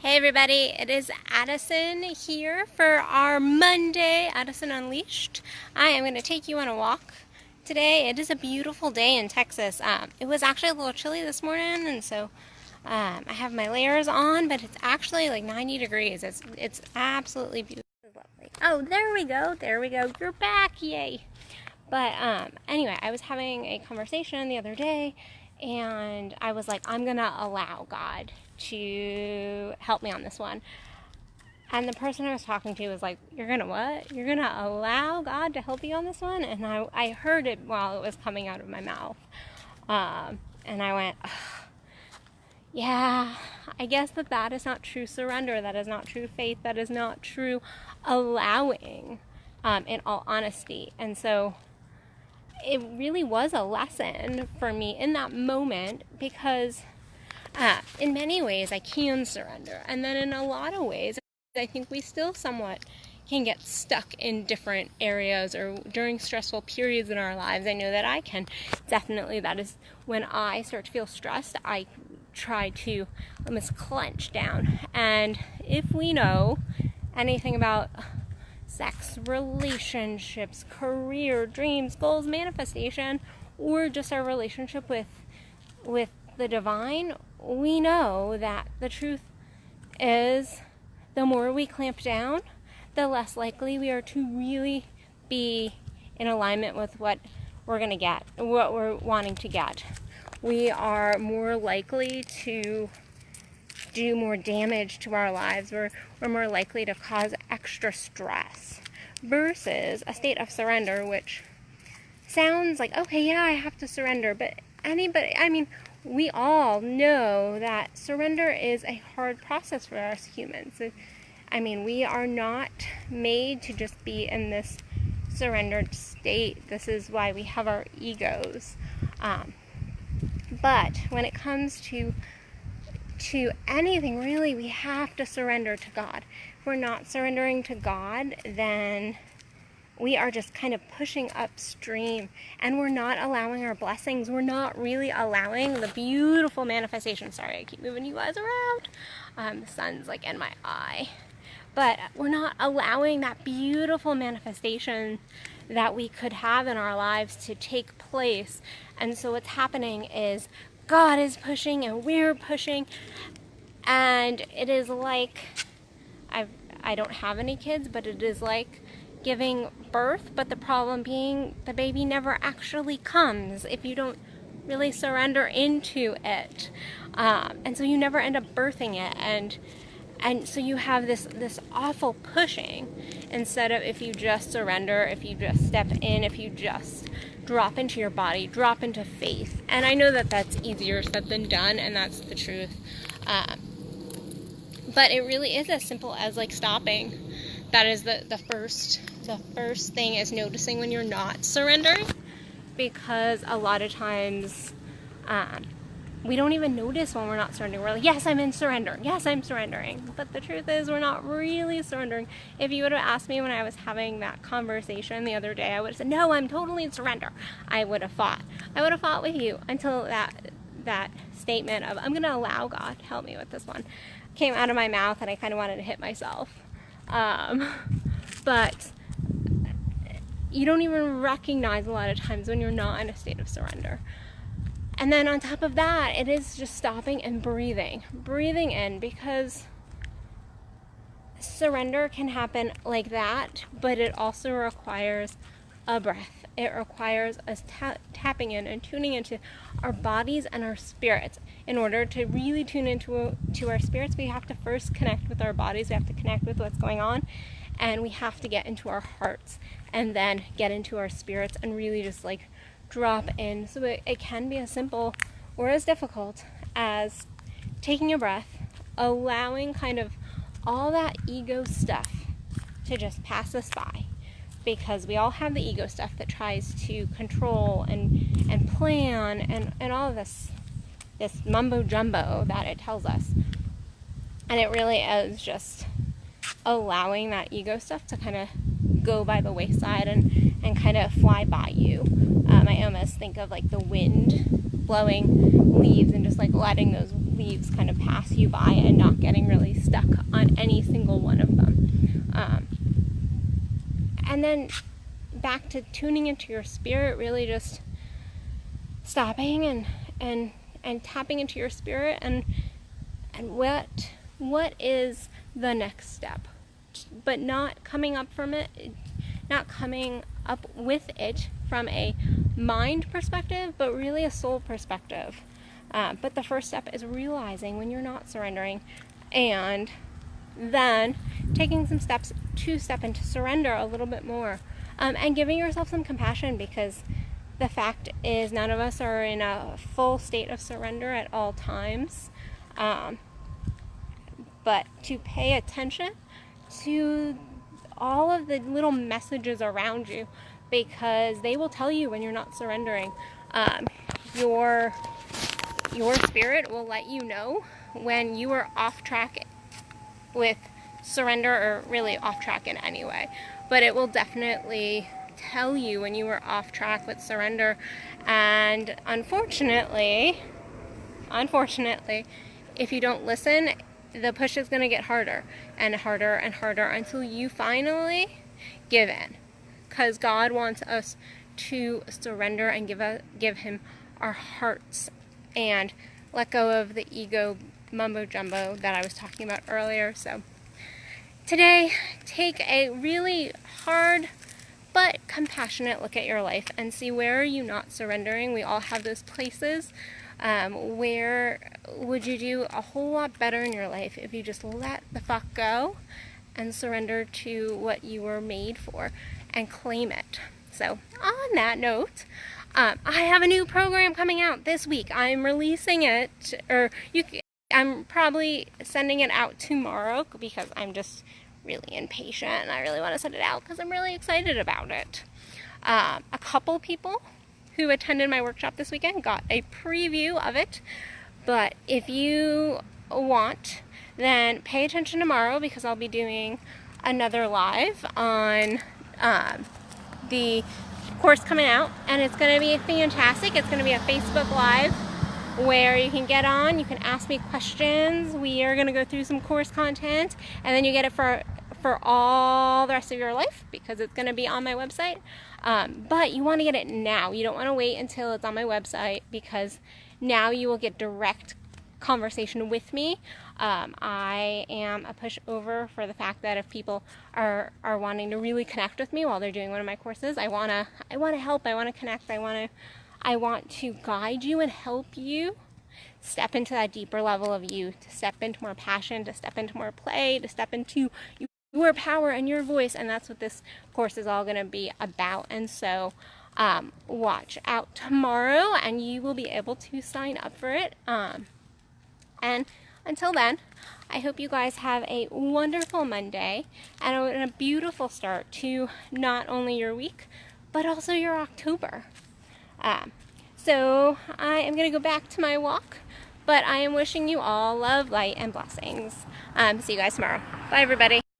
Hey everybody, it is Addison here for our Monday Addison Unleashed. I am going to take you on a walk today. It is a beautiful day in Texas. It was actually a little chilly this morning, and so I have my layers on, but it's actually like 90 degrees. It's absolutely beautiful. Lovely. Oh, there we go. There we go. You're back. Yay. But anyway, I was having a conversation the other day, and I was like, I'm going to allow God to help me on this one. And the person I was talking to was like, you're going to what? You're going to allow God to help you on this one? And I heard it while it was coming out of my mouth. And I went, yeah, I guess that is not true surrender. That is not true faith. That is not true allowing, in all honesty. And so it really was a lesson for me in that moment, because in many ways I can surrender, and then in a lot of ways I think we still somewhat can get stuck in different areas or during stressful periods in our lives. I know that I can. Definitely, that is when I start to feel stressed, I try to almost clench down. And if we know anything about sex, relationships, career, dreams, goals, manifestation, or just our relationship with the divine, we know that the truth is the more we clamp down, the less likely we are to really be in alignment with what we're going to get, what we're wanting to get. We are more likely to do more damage to our lives. We're more likely to cause extra stress versus a state of surrender, which sounds like, okay, yeah, I have to surrender. But we all know that surrender is a hard process for us humans. We are not made to just be in this surrendered state. This is why we have our egos. But when it comes to anything, really, we have to surrender to God. If we're not surrendering to God, then we are just kind of pushing upstream, and we're not allowing our blessings. We're not really allowing the beautiful manifestation. Sorry, I keep moving you guys around. The sun's like in my eye. But we're not allowing that beautiful manifestation that we could have in our lives to take place. And so what's happening is God is pushing and we're pushing, and it is like, I don't have any kids, but it is like giving birth, but the problem being the baby never actually comes if you don't really surrender into it, and so you never end up birthing it, and so you have this awful pushing instead of if you just surrender, if you just step in, if you just drop into your body, drop into faith. And I know that that's easier said than done, and that's the truth. But it really is as simple as like stopping. That is the first thing, is noticing when you're not surrendering, because a lot of times we don't even notice when we're not surrendering. We're like, yes, I'm in surrender. Yes, I'm surrendering. But the truth is, we're not really surrendering. If you would have asked me when I was having that conversation the other day, I would have said, no, I'm totally in surrender. I would have fought with you until that statement of, I'm going to allow God to help me with this one, came out of my mouth, and I kind of wanted to hit myself. But you don't even recognize a lot of times when you're not in a state of surrender. And then on top of that, it is just stopping and breathing in, because surrender can happen like that, but it also requires a breath. It requires us tapping in and tuning into our bodies and our spirits. In order to really tune into our spirits, we have to first connect with our bodies. We have to connect with what's going on, and we have to get into our hearts, and then get into our spirits and really just like drop in. So it can be as simple or as difficult as taking a breath, allowing kind of all that ego stuff to just pass us by, because we all have the ego stuff that tries to control and plan and all of this mumbo jumbo that it tells us. And it really is just allowing that ego stuff to kind of go by the wayside and kind of fly by you. I almost think of like the wind blowing leaves and just like letting those leaves kind of pass you by and not getting really stuck on any single one of them. And then back to tuning into your spirit, really just stopping and tapping into your spirit and what is the next step, but not coming up with it from a mind perspective, but really a soul perspective. But the first step is realizing when you're not surrendering, and then taking some steps to step into surrender a little bit more, and giving yourself some compassion, because the fact is none of us are in a full state of surrender at all times. But to pay attention to all of the little messages around you, because they will tell you when you're not surrendering. Your spirit will let you know when you are off track with surrender, or really off track in any way. But it will definitely tell you when you are off track with surrender. And unfortunately, if you don't listen, the push is going to get harder and harder and harder until you finally give in. Because God wants us to surrender and give Him our hearts and let go of the ego mumbo jumbo that I was talking about earlier. So today, take a really hard but compassionate look at your life and see, where are you not surrendering? We all have those places. Where would you do a whole lot better in your life if you just let the fuck go and surrender to what you were made for and claim it? So on that note, I have a new program coming out this week. I'm releasing it, I'm probably sending it out tomorrow, because I'm just really impatient and I really want to send it out because I'm really excited about it. A couple people who attended my workshop this weekend got a preview of it, but if you want, then pay attention tomorrow, because I'll be doing another live on the course coming out, and it's going to be fantastic. It's going to be a Facebook Live where you can get on, you can ask me questions. We are going to go through some course content, and then you get it for all the rest of your life, because it's going to be on my website. But you want to get it now. You don't want to wait until it's on my website, because now you will get direct conversation with me. I am a pushover for the fact that if people are wanting to really connect with me while they're doing one of my courses, I want to help, I want to connect, I want to guide you and help you step into that deeper level of you, to step into more passion, to step into more play, to step into your power and your voice. And that's what this course is all going to be about. And so watch out tomorrow and you will be able to sign up for it. And until then, I hope you guys have a wonderful Monday and a beautiful start to not only your week, but also your October. So I am going to go back to my walk, but I am wishing you all love, light, and blessings. See you guys tomorrow. Bye, everybody.